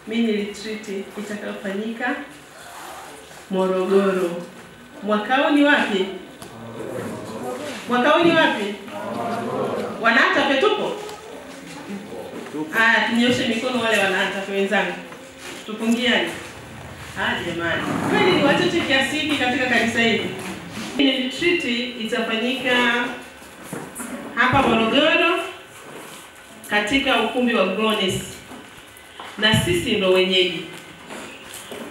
mini retreat itakayofanyika Morogoro. Mwakao ni wapi? Mwakao ni wapi? Wanaatape tupo? Tunyoshe mikono wale wanaatape wenzangu. Tupungiane. Jamani. Kweli ni wachache kiasi hiki katika kanisa hili. Mini retreat itafanyika hapa Morogoro katika ukumbi wa Glones. Na sisi ndo wenyeji.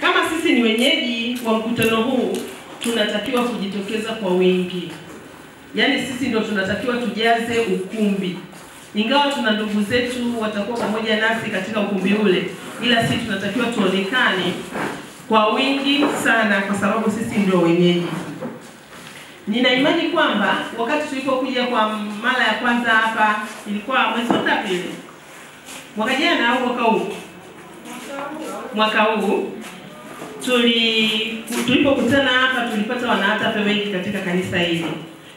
Kama sisi ni wenyeji wa mkutano huu, tunatakiwa kujitokeza kwa wingi. Yaani sisi ndo tunatakiwa tujaze ukumbi. Ingawa tuna ndugu zetu watakuwa pamoja nasi katika ukumbi ule, ila sisi tunatakiwa tuonekane kwa wingi sana kwa sababu sisi ndio wenyeji. Nina imani kwamba wakati tulipokuja kwa mara ya kwanza hapa ilikuwa mwezi wa ngapi? Mwaka jana au mwaka huu? Mwaka huu tulipokutana hapa tulipata wanaatape wengi katika kanisa hili.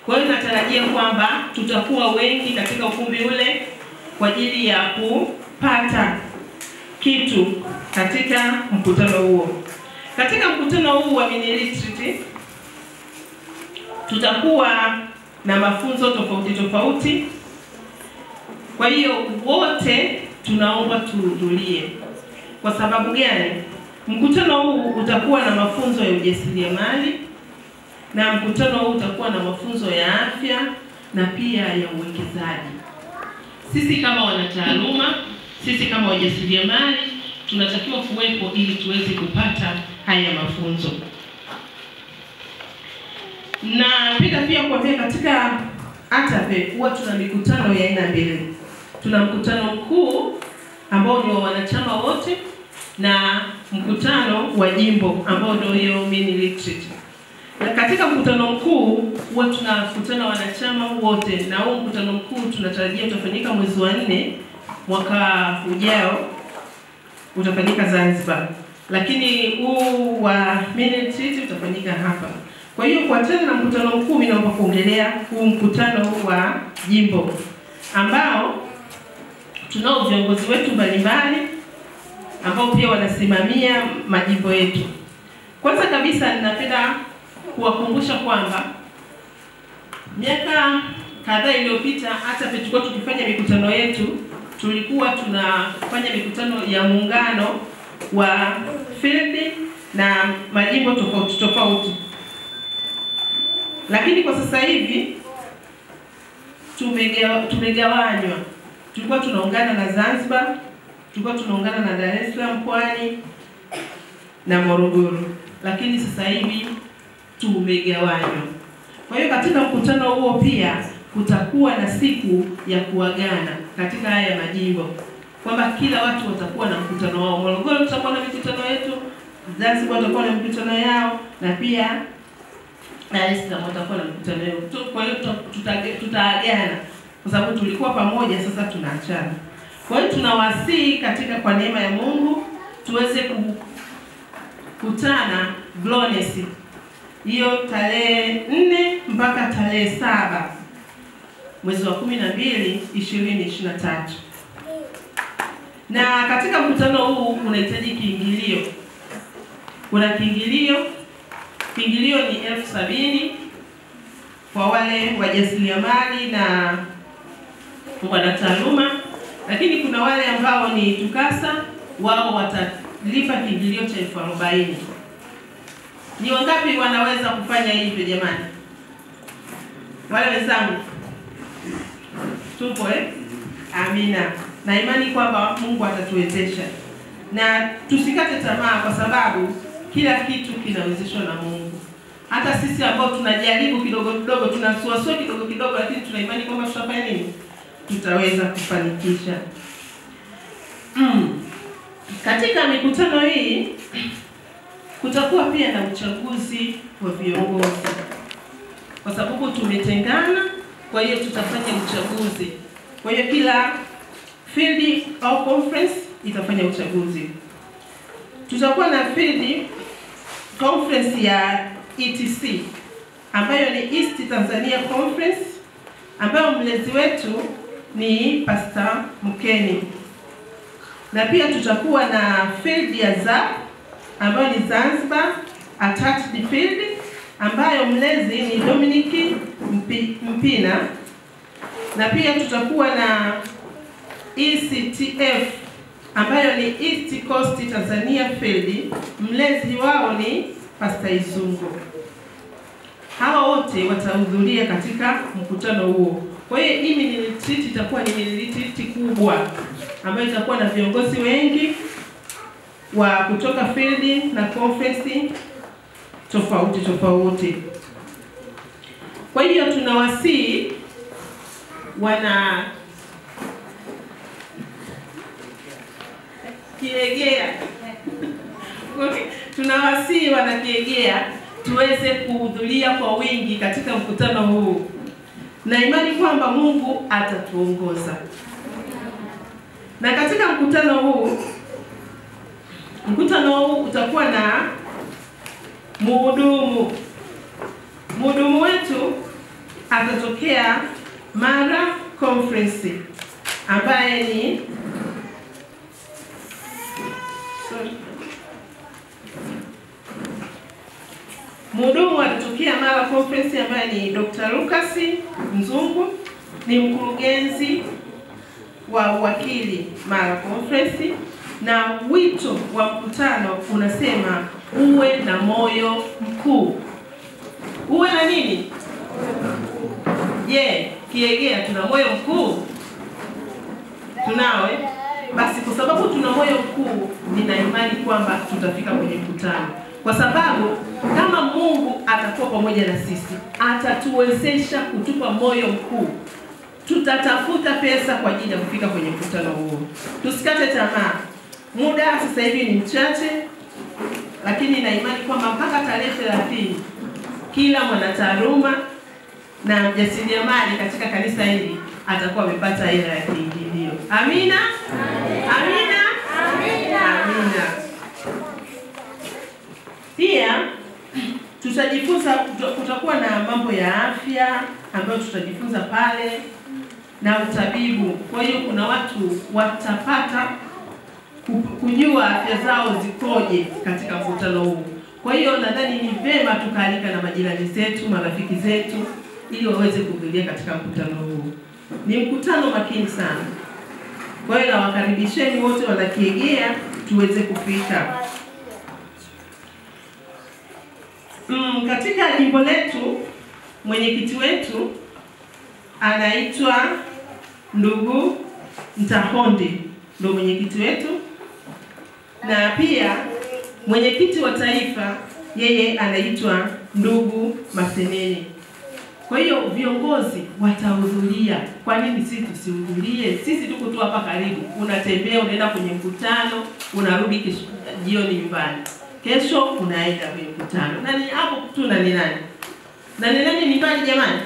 Kwa hiyo natarajia kwamba tutakuwa wengi katika ukumbi ule kwa ajili ya kupata kitu katika mkutano huo. Katika mkutano huu wa mini retreat tutakuwa na mafunzo tofauti tofauti. Kwa hiyo wote tunaomba tuhudhurie. Kwa sababu gani? Mkutano huu utakuwa na mafunzo ya ujasiriamali, na mkutano huu utakuwa na mafunzo ya afya na pia ya uwekezaji. Sisi kama wanataaluma, sisi kama wajasiriamali tunatakiwa kuwepo ili tuweze kupata haya mafunzo. Na pia kuambia katika ATAPE huwa tuna mikutano ya aina mbili. Tuna mkutano mkuu ambao ni wa wanachama wote na mkutano wa jimbo ambao ndio hiyo mini retreat. Na katika mkutano mkuu huwa tunakutana wanachama wote, na huo mkutano mkuu tunatarajia utafanyika mwezi wa 4 mwaka ujao, utafanyika Zanzibar. Lakini huu wa mini retreat utafanyika hapa. Kwa hiyo kuachana na mkutano mkuu, mimi naomba kuongelea huu mkutano wa jimbo ambao tunao viongozi wetu mbalimbali ambao pia wanasimamia majimbo yetu. Kwanza kabisa ninapenda kuwakumbusha kwamba miaka kadhaa iliyopita hata tulikuwa tukifanya mikutano yetu, tulikuwa tunafanya mikutano ya muungano wa field na majimbo tofauti tofauti. Lakini kwa sasa hivi tumegawanywa. Tulikuwa tunaungana na Zanzibar, tulikuwa tunaungana na Dar es Salaam, Pwani na Morogoro. Lakini sasa hivi tumegawanywa. Kwa hiyo katika mkutano huo pia kutakuwa na siku ya kuagana katika haya majimbo. Kwamba kila watu watakuwa na mkutano wao. Morogoro tutakuwa na mikutano yetu, Zanzibar watakuwa na mikutano yao, na pia Dar es Salaam watakuwa na mkutano wao. Kwa hiyo tutaagana kwa sababu tulikuwa pamoja, sasa tunaachana. Kwa hiyo tunawasihi katika kwa neema ya Mungu tuweze kukutana Glones hiyo tarehe 4 mpaka tarehe 7 mwezi wa 12 2023. Na katika mkutano huu unahitaji kiingilio. Kuna kiingilio ni 70,000 kwa wale wajasiriamali na wanataaluma, lakini kuna wale ambao ni tukasa, wao watalipa kiingilio cha 40,000. Ni wangapi wanaweza kufanya hivyo jamani? Wale wenzangu tupo Amina. Na imani kwamba Mungu atatuwezesha. Na tusikate tamaa kwa sababu kila kitu kinawezeshwa na Mungu. Hata sisi ambao tunajaribu kidogo kidogo, tunasuasua kidogo kidogo, lakini tuna imani kwamba tutafanya nini? Tutaweza kufanikisha. Katika mikutano hii kutakuwa pia na uchaguzi wa viongozi. Kwa sababu tumetengana, kwa hiyo tutafanya uchaguzi. Kwa hiyo kila field au conference itafanya uchaguzi. Tutakuwa na field conference ya ETC ambayo ni East Tanzania Conference, ambayo mlezi wetu ni Pastor Mkeni. na pia tutakuwa na field ya ZAP ambayo ni Zanzibar Attached Field, ambayo mlezi ni Dominic Mpina, na pia tutakuwa na ECTF ambayo ni East Coast Tanzania Field, mlezi wao ni Pastor Izungu. Hawa wote watahudhuria katika mkutano huo. Kwa hiyo hii ni retreat, itakuwa ni retreat kubwa ambayo itakuwa na viongozi wengi wa kutoka field na conference tofauti. Kwa hiyo tunawasihi wana Kiegea. Okay. Tunawasihi wana Kiegea tuweze kuhudhuria kwa wingi katika mkutano huu, na imani kwamba Mungu atatuongoza. Na katika mkutano huu utakuwa na mhudumu wetu atatokea Mara Conference, ambaye ni mhudumu atatokea Mara Conference ambaye ni Dr. Lucas Mzungu, ni mkurugenzi wa uwakili Mara Conference, na wito wa mkutano unasema uwe na moyo mkuu. Uwe na nini? Kiegea tuna moyo mkuu? Tunawe? Basi kwa sababu tuna moyo mkuu, nina imani kwamba tutafika kwenye mkutano. Kwa sababu kama Mungu atakuwa pamoja na sisi, atatuwezesha kutupa moyo mkuu. Tutatafuta pesa kwa ajili ya kufika kwenye mkutano huo. Tusikate tamaa. Muda sasa hivi ni mchache, lakini na imani kwamba mpaka tarehe 30 kila mwanataaluma na mjasiriamali katika kanisa hili atakuwa amepata hela ya kiingilio. Amina? Amina? Amina. Pia tutajifunza, kutakuwa na mambo ya afya ambayo tutajifunza pale na utabibu. Kwa hiyo kuna watu watapata kujua afya zao zikoje katika mkutano huu. Kwa hiyo nadhani ni vema tukaalika na majirani zetu, marafiki zetu, ili waweze kuhudhuria katika mkutano huu. Ni mkutano makini sana. Kwa hiyo nawakaribisheni wote wana Kiegea tuweze kufika. Katika jimbo letu mwenyekiti wetu anaitwa ndugu Mtahondi, ndio mwenyekiti wetu, na pia mwenyekiti wa taifa yeye anaitwa ndugu Masenene. Kwa hiyo viongozi watahudhuria. Kwa nini sisi tusihudhurie? Sisi tuko tu hapa karibu. Unatembea, unaenda kwenye mkutano, unarudi jioni nyumbani. Kesho unaenda kwenye mkutano. Nani hapo tu na ni nani? Na ni nani ni mbali jamani?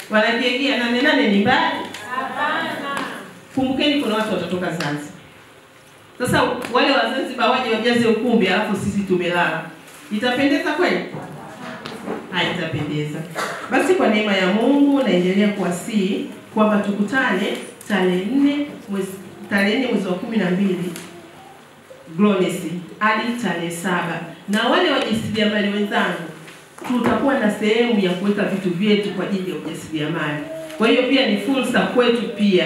Wanakiegea na ni nani ni mbali? Hapana. Kumbukeni kuna watu watatoka Zanzibar. Sasa wale wa Zanzibar waje wajaze ukumbi alafu sisi tumelala. Itapendeza kweli? Haitapendeza. Basi kwa neema ya Mungu naendelea kuwasihi kwamba tukutane tarehe 4 mwezi wa 12 Glorious hadi tarehe 7. Na wale wajasiriamali wenzangu, tutakuwa na sehemu ya kuweka vitu vyetu kwa ajili ya ujasiriamali. Kwa hiyo pia ni fursa kwetu pia.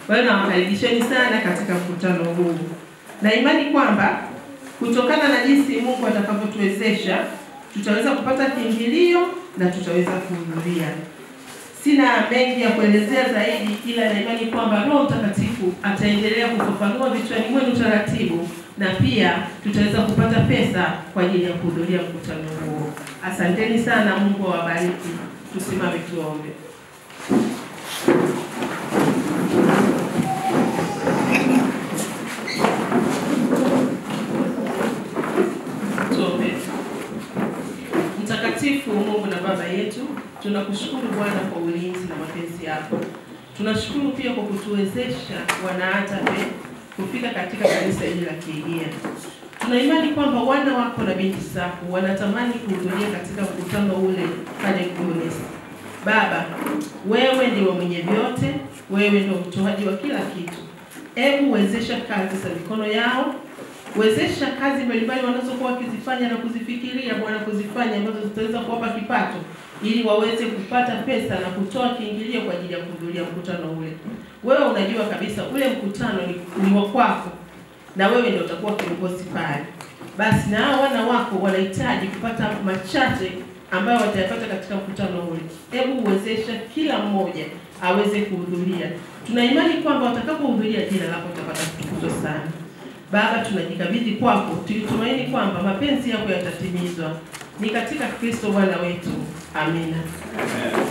Kwa hiyo nawakaribisheni sana katika mkutano huu. Na imani kwamba kutokana na jinsi Mungu atakavyotuwezesha, tutaweza kupata kiingilio na tutaweza kuhudhuria. Sina mengi ya kuelezea zaidi, ila na imani kwamba Roho Mtakatifu ataendelea kufafanua vichwani mwenu taratibu, na pia tutaweza kupata pesa kwa ajili ya kuhudhuria mkutano huo. Asanteni sana, Mungu awabariki. Tusimame tuombe. Mtakatifu Mungu na Baba yetu, tunakushukuru Bwana kwa ulinzi na mapenzi yako. Tunashukuru pia kwa kutuwezesha wanaatabe kufika katika kanisa hili la Kiegea. Tuna imani kwamba wana wako na binti zako wanatamani kuhudhuria katika mkutano ule pale Glorious. Baba, wewe ndiwe mwenye vyote, wewe ndio mtoaji wa kila kitu. Hebu wezesha kazi za mikono yao, wezesha kazi mbalimbali wanazokuwa wakizifanya na kuzifikiria Bwana kuzifanya ambazo zitaweza kuwapa kipato ili waweze kupata pesa na kutoa kiingilio kwa ajili ya kuhudhuria mkutano ule. Wewe unajua kabisa ule mkutano ni wa kwako na wewe ndio utakuwa kiongozi pale. Basi na hao wana wako wanahitaji kupata machache ambayo watayapata katika mkutano ule. Hebu uwezesha kila mmoja aweze kuhudhuria. Tuna imani kwamba watakapohudhuria jina lako litapata kutukuzwa sana. Baba, tunajikabidhi kwako, tulitumaini kwamba mapenzi yako yatatimizwa. Ni katika Kristo Bwana wetu. Amina. Amen.